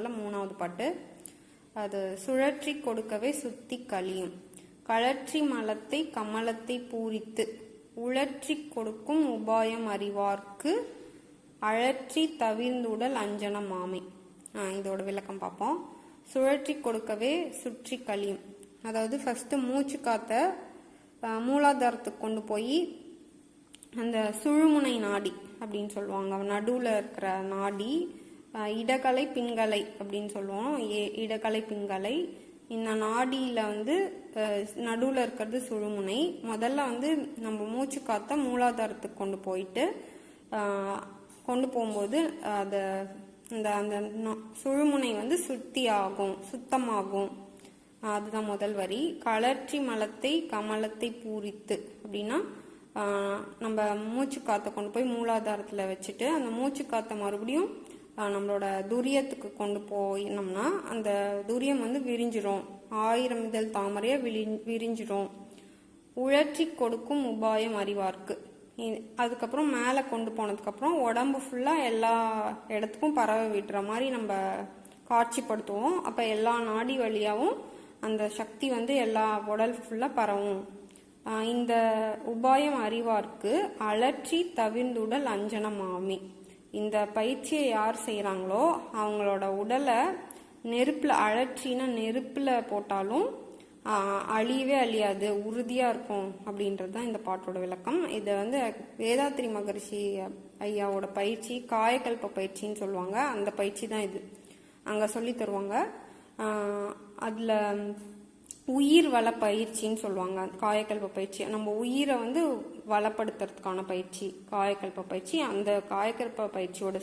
பாடலில் 3வது பாட்டு. அது சுழற்றி கொடுக்கவே சுத்தி கழியும், கழற்றி மலத்தை கமலத்தை பூரித்து, உழற்றி கொடுக்கும் உபாயம் அறிவார்க்கு, அழற்றி தவிர்ந்துடல் அஞ்சனம் மாமை. இதோட விளக்கம் பார்ப்போம். சுழற்றி கொடுக்கவே சுற்றி கழியும், அதாவது ஃபர்ஸ்ட் மூச்சு காத்த மூலாதாரத்துக்கு கொண்டு போய் அந்த சுழுமுனை நாடி அப்படின்னு சொல்லுவாங்க. நடுவில் இருக்கிற நாடி இடகலை பின்கலை அப்படின்னு சொல்லுவோம். இடகலை பின்கலை. இந்த நாடியில் வந்து நடுவில் இருக்கிறது சுழுமுனை. முதல்ல வந்து நம்ம மூச்சு காத்த மூலாதாரத்துக்கு கொண்டு போயிட்டு கொண்டு போகும்போது அதை அந்த சுழுமுனை வந்து சுத்தமாகும். அதுதான் முதல் வரி. கழற்றி மலத்தை கமலத்தை பூரித்து அப்படின்னா நம்ம மூச்சு காற்றை கொண்டு போய் மூலாதாரத்தில் வச்சுட்டு அந்த மூச்சு காற்றை மறுபடியும் நம்மளோட துரியத்துக்கு கொண்டு போயினோம்னா அந்த துரியம் வந்து விரிஞ்சிரும், 1000 இதழ் தாமரையை விரிஞ்சிரும். உழற்றி கொடுக்கும் உபாயம் அறிவார்க்கு. அதுக்கப்புறம் மேலே கொண்டு போனதுக்கப்புறம் உடம்பு ஃபுல்லாக எல்லா இடத்துக்கும் பரவ விட்டுற மாதிரி நம்ம காட்சிப்படுத்துவோம். அப்போ எல்லா நாடி வழியாகவும் அந்த சக்தி வந்து எல்லா உடல் ஃபுல்லாக பரவும். இந்த உபாயம் அறிவார்க்கு அழற்றி தவிர்ந்துடல் அஞ்சனம் மாமி. இந்த பயிற்சியை யார் செய்கிறாங்களோ அவங்களோட உடலை நெருப்பில், அழற்றினா நெருப்பில் போட்டாலும் அழியவே அழியாது, உறுதியாக இருக்கும் அப்படின்றது தான் இந்த பாட்டோட விளக்கம். இதை வந்து வேதாத்ரி மகரிஷி ஐயாவோட பயிற்சி காயக்கல்ப பயிற்சின்னு சொல்லுவாங்க. அந்த பயிற்சி தான் இது, அங்கே சொல்லி தருவாங்க. அதில் உயிர் வள பயிற்சின்னு சொல்லுவாங்க காயக்கல்ப பயிற்சி. நம்ம உயிரை வந்து வளப்படுத்துறதுக்கான பயிற்சி காயக்கல்ப பயிற்சி. அந்த காயக்கல்ப பயிற்சியோட